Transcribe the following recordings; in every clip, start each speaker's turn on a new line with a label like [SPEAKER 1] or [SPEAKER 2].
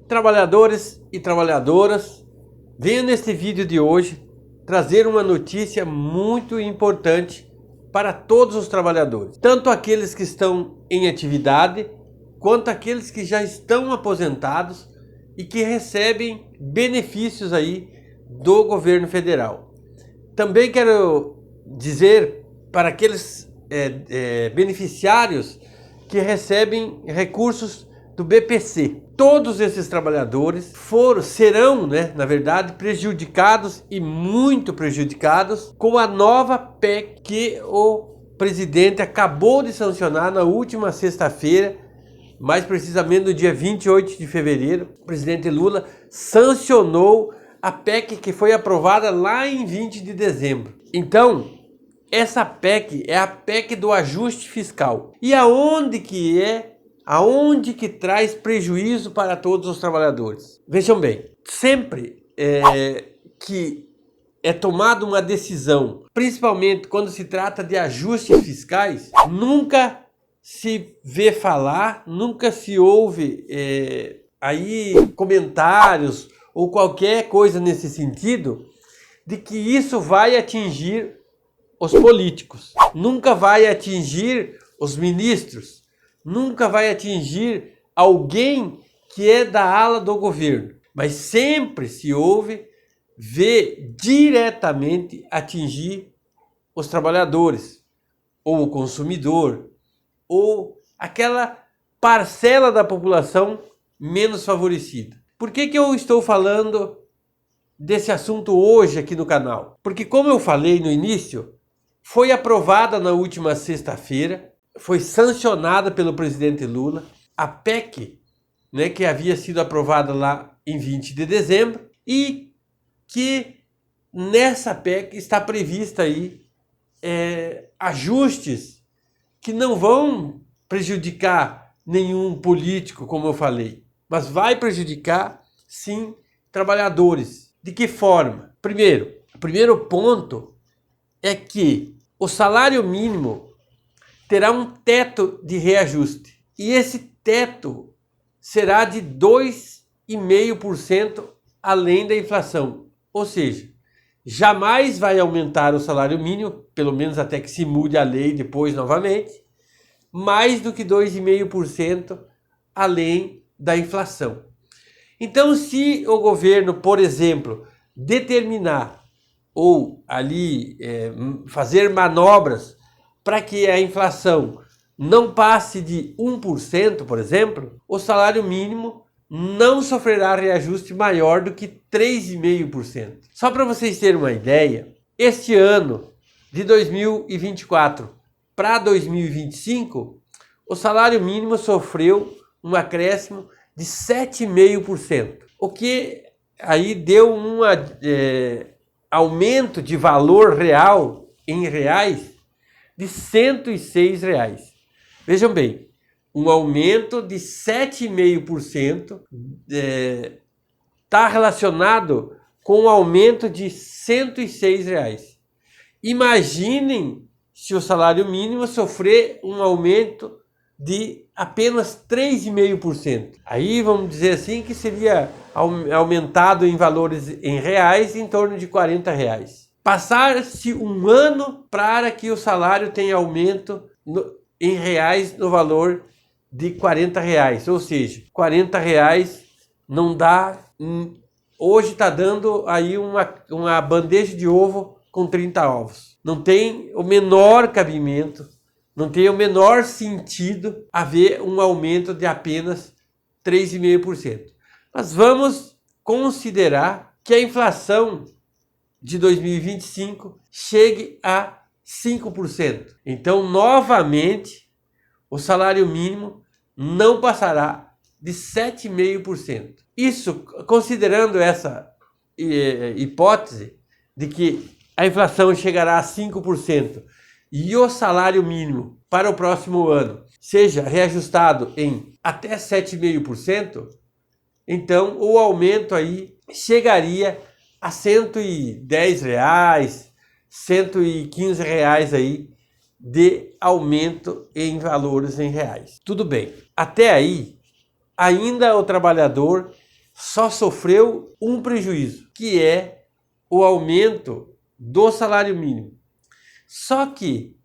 [SPEAKER 1] Trabalhadores e trabalhadoras, venho neste vídeo de hoje trazer uma notícia muito importante para todos os trabalhadores, tanto aqueles que estão em atividade, quanto aqueles que já estão aposentados e que recebem benefícios aí do governo federal. Também quero dizer para aqueles beneficiários que recebem recursos do BPC. Todos esses trabalhadores serão, na verdade, prejudicados e muito prejudicados com a nova PEC que o presidente acabou de sancionar na última sexta-feira, mais precisamente no dia 28 de fevereiro. O presidente Lula sancionou a PEC que foi aprovada lá em 20 de dezembro. Então, essa PEC é a PEC do ajuste fiscal. E aonde que traz prejuízo para todos os trabalhadores? Vejam bem, sempre que é tomada uma decisão, principalmente quando se trata de ajustes fiscais, nunca se vê falar, nunca se ouve aí comentários ou qualquer coisa nesse sentido de que isso vai atingir os políticos, nunca vai atingir os ministros, nunca vai atingir alguém que é da ala do governo, mas sempre se vê diretamente atingir os trabalhadores, ou o consumidor, ou aquela parcela da população menos favorecida. Por que eu estou falando desse assunto hoje aqui no canal? Porque, como eu falei no início, foi aprovada na última sexta-feira, foi sancionada pelo presidente Lula, a PEC, que havia sido aprovada lá em 20 de dezembro, e que nessa PEC está prevista aí ajustes que não vão prejudicar nenhum político, como eu falei, mas vai prejudicar, sim, trabalhadores. De que forma? O primeiro ponto é que o salário mínimo terá um teto de reajuste. E esse teto será de 2,5% além da inflação. Ou seja, jamais vai aumentar o salário mínimo, pelo menos até que se mude a lei depois novamente, mais do que 2,5% além da inflação. Então, se o governo, por exemplo, determinar ou ali fazer manobras para que a inflação não passe de 1%, por exemplo, o salário mínimo não sofrerá reajuste maior do que 3,5%. Só para vocês terem uma ideia, este ano de 2024 para 2025, o salário mínimo sofreu um acréscimo de 7,5%, o que aí deu um aumento de valor real em reais de R$ 106. Vejam bem, um aumento de 7,5% está relacionado com um aumento de R$ 106. Imaginem se o salário mínimo sofrer um aumento de apenas 3,5%. Aí vamos dizer assim que seria aumentado em valores em reais em torno de R$ 40. Passar-se um ano para que o salário tenha aumento em reais no valor de R$ 40, ou seja, R$ 40 não dá, hoje está dando aí uma bandeja de ovo com 30 ovos. Não tem o menor cabimento, não tem o menor sentido haver um aumento de apenas 3,5%. Mas vamos considerar que a inflação de 2025 chegue a 5%. Então, novamente, o salário mínimo não passará de 7,5%. Isso, considerando essa hipótese de que a inflação chegará a 5% e o salário mínimo para o próximo ano seja reajustado em até 7,5%, então o aumento aí chegaria a R$ 110, R$ 115 aí de aumento em valores em reais. Tudo bem, até aí ainda o trabalhador só sofreu um prejuízo, que é o aumento do salário mínimo. Só que,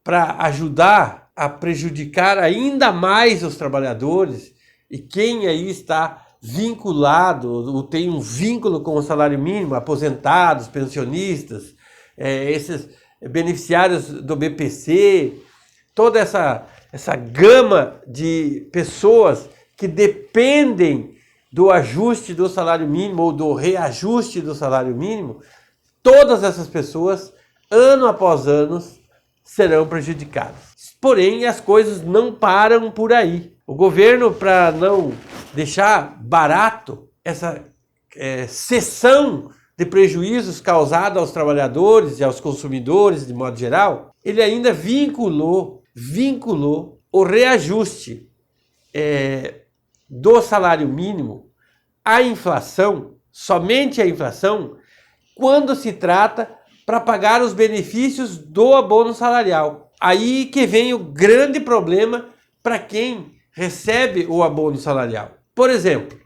[SPEAKER 1] para ajudar a prejudicar ainda mais os trabalhadores e quem aí está vinculado, ou tem um vínculo com o salário mínimo, aposentados, pensionistas, esses beneficiários do BPC, toda essa gama de pessoas que dependem do ajuste do salário mínimo ou do reajuste do salário mínimo, todas essas pessoas, ano após ano, serão prejudicadas. Porém, as coisas não param por aí. O governo, para não deixar barato essa cessão de prejuízos causados aos trabalhadores e aos consumidores, de modo geral, ele ainda vinculou o reajuste do salário mínimo à inflação, somente à inflação, quando se trata para pagar os benefícios do abono salarial. Aí que vem o grande problema para quem recebe o abono salarial. Por exemplo,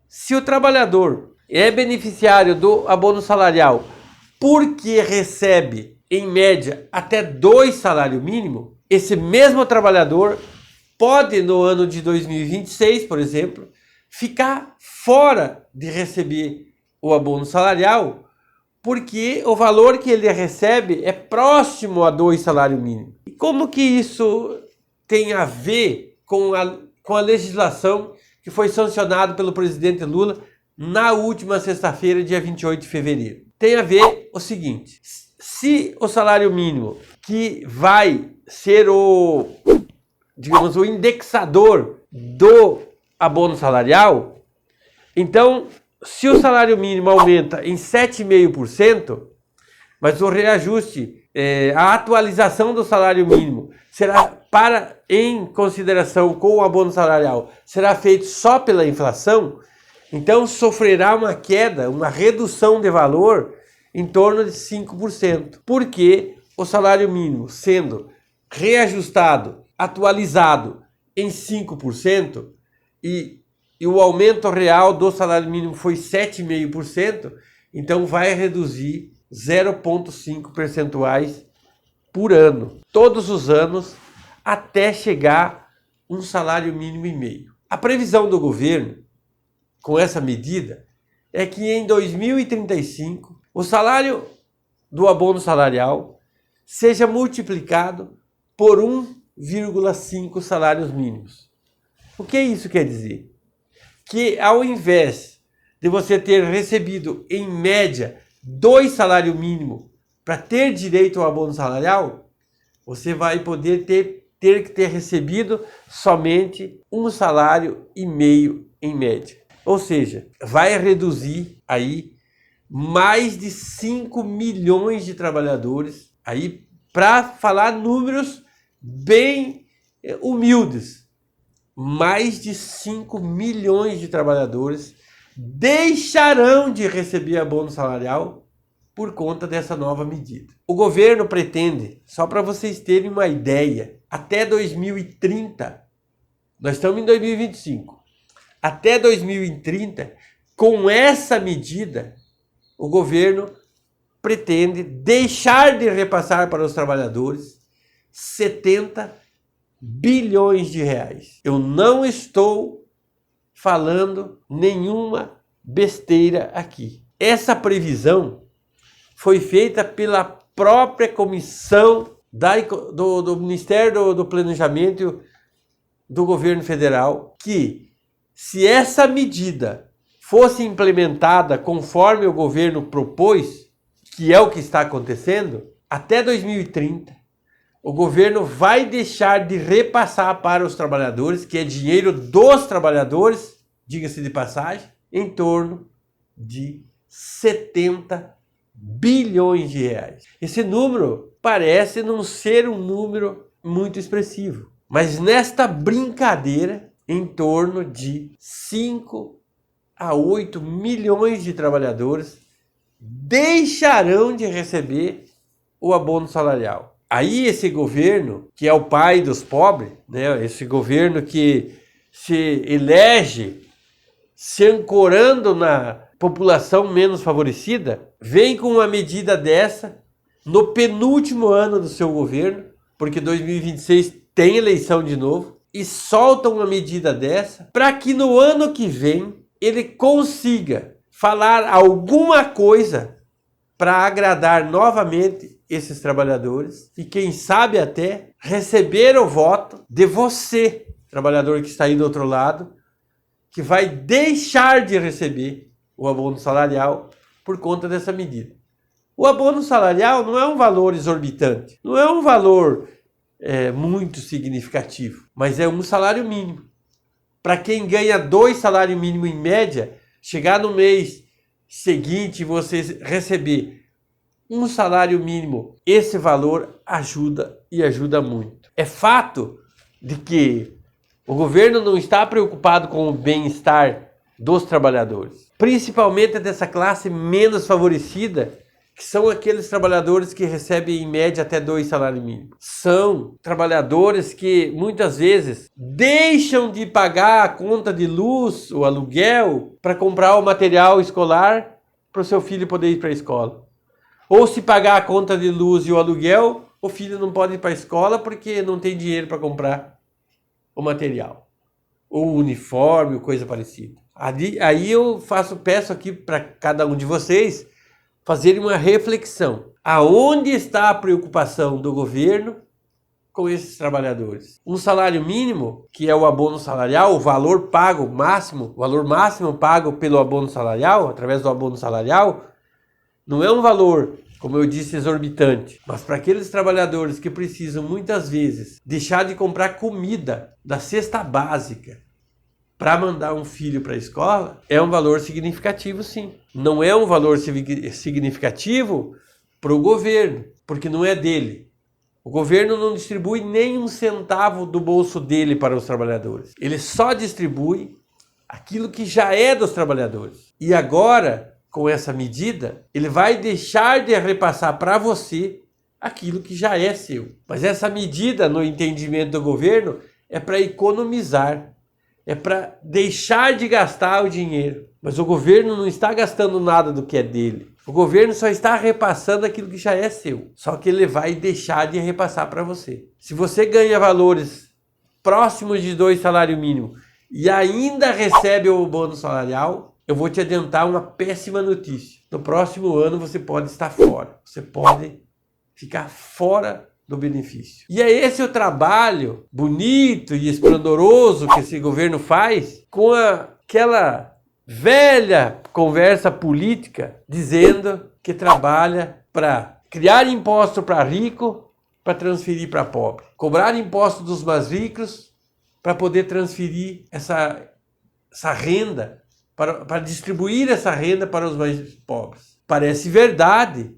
[SPEAKER 1] se o trabalhador é beneficiário do abono salarial porque recebe, em média, até 2 salários mínimos, esse mesmo trabalhador pode, no ano de 2026, por exemplo, ficar fora de receber o abono salarial porque o valor que ele recebe é próximo a 2 salários mínimos. E como que isso tem a ver com a legislação que foi sancionada pelo presidente Lula na última sexta-feira, dia 28 de fevereiro? Tem a ver o seguinte: se o salário mínimo, que vai ser o indexador do abono salarial, então, se o salário mínimo aumenta em 7,5%, mas o reajuste, a atualização do salário mínimo será em consideração com o abono salarial, será feito só pela inflação, então sofrerá uma queda, uma redução de valor em torno de 5%, porque o salário mínimo sendo reajustado, atualizado em 5% e o aumento real do salário mínimo foi 7,5%, então vai reduzir 0,5 percentuais por ano, todos os anos, até chegar um salário mínimo e meio. A previsão do governo, com essa medida, é que em 2035 o salário do abono salarial seja multiplicado por 1,5 salários mínimos. O que isso quer dizer? Que ao invés de você ter recebido, em média, 2 salários mínimos para ter direito ao abono salarial, você vai poder ter que ter recebido somente 1,5 salário em média. Ou seja, vai reduzir aí mais de 5 milhões de trabalhadores, aí para falar números bem humildes, mais de 5 milhões de trabalhadores deixarão de receber abono salarial por conta dessa nova medida. O governo pretende, só para vocês terem uma ideia, até 2030, nós estamos em 2025, até 2030, com essa medida, o governo pretende deixar de repassar para os trabalhadores 70 bilhões de reais. Eu não estou falando nenhuma besteira aqui. Essa previsão foi feita pela própria comissão do Ministério do Planejamento do Governo Federal, que se essa medida fosse implementada conforme o governo propôs, que é o que está acontecendo, até 2030, o governo vai deixar de repassar para os trabalhadores, que é dinheiro dos trabalhadores, diga-se de passagem, em torno de 70 bilhões de reais. Esse número parece não ser um número muito expressivo, mas nesta brincadeira, em torno de 5 a 8 milhões de trabalhadores deixarão de receber o abono salarial. Aí esse governo, que é o pai dos pobres, né, esse governo que se elege se ancorando na população menos favorecida, vem com uma medida dessa no penúltimo ano do seu governo, porque 2026 tem eleição de novo, e solta uma medida dessa para que no ano que vem ele consiga falar alguma coisa para agradar novamente esses trabalhadores e quem sabe até receber o voto de você, trabalhador que está aí do outro lado, que vai deixar de receber o abono salarial por conta dessa medida. O abono salarial não é um valor exorbitante, não é um valor muito significativo, mas é um salário mínimo. Para quem ganha 2 salários mínimos em média, chegar no mês seguinte e você receber um salário mínimo, esse valor ajuda e ajuda muito. É fato de que o governo não está preocupado com o bem-estar dos trabalhadores, principalmente dessa classe menos favorecida, que são aqueles trabalhadores que recebem em média até 2 salários mínimos. São trabalhadores que muitas vezes deixam de pagar a conta de luz, o aluguel, para comprar o material escolar para o seu filho poder ir para a escola. Ou se pagar a conta de luz e o aluguel, o filho não pode ir para a escola porque não tem dinheiro para comprar o material. Ou o uniforme, ou coisa parecida. Aí eu peço aqui para cada um de vocês fazerem uma reflexão. Aonde está a preocupação do governo com esses trabalhadores? Um salário mínimo, que é o abono salarial, o valor pago máximo, o valor máximo pago pelo abono salarial, através do abono salarial, não é um valor, como eu disse, exorbitante, mas para aqueles trabalhadores que precisam muitas vezes deixar de comprar comida da cesta básica para mandar um filho para a escola, é um valor significativo, sim. Não é um valor significativo para o governo, porque não é dele. O governo não distribui nem um centavo do bolso dele para os trabalhadores. Ele só distribui aquilo que já é dos trabalhadores. E agora, com essa medida, ele vai deixar de repassar para você aquilo que já é seu. Mas essa medida, no entendimento do governo, é para economizar. É para deixar de gastar o dinheiro. Mas o governo não está gastando nada do que é dele. O governo só está repassando aquilo que já é seu. Só que ele vai deixar de repassar para você. Se você ganha valores próximos de 2 salários mínimos e ainda recebe o bônus salarial, eu vou te adiantar uma péssima notícia. No próximo ano você pode estar fora. Você pode ficar fora do benefício. E é esse o trabalho bonito e esplendoroso que esse governo faz com aquela velha conversa política dizendo que trabalha para criar imposto para rico, para transferir para pobre. Cobrar imposto dos mais ricos para poder transferir essa renda, para distribuir essa renda para os mais pobres. Parece verdade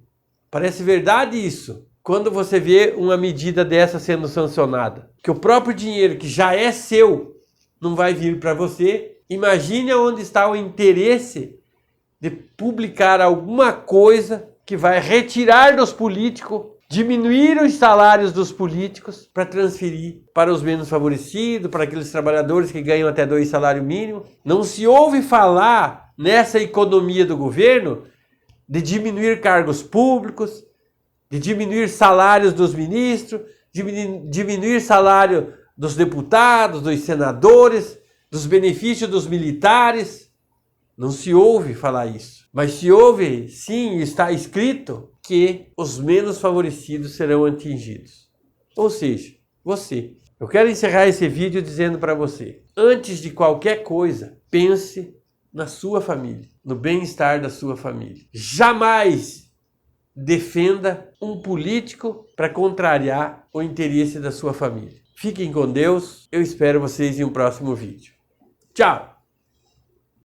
[SPEAKER 1] isso. Quando você vê uma medida dessa sendo sancionada, que o próprio dinheiro que já é seu não vai vir para você, imagine onde está o interesse de publicar alguma coisa que vai retirar dos políticos, diminuir os salários dos políticos para transferir para os menos favorecidos, para aqueles trabalhadores que ganham até 2 salários mínimos. Não se ouve falar nessa economia do governo de diminuir cargos públicos, de diminuir salários dos ministros, diminuir salário dos deputados, dos senadores, dos benefícios dos militares. Não se ouve falar isso. Mas se ouve, sim, está escrito que os menos favorecidos serão atingidos. Ou seja, você. Eu quero encerrar esse vídeo dizendo para você, antes de qualquer coisa, pense na sua família, no bem-estar da sua família. Jamais defenda um político para contrariar o interesse da sua família. Fiquem com Deus. Eu espero vocês em um próximo vídeo. Tchau!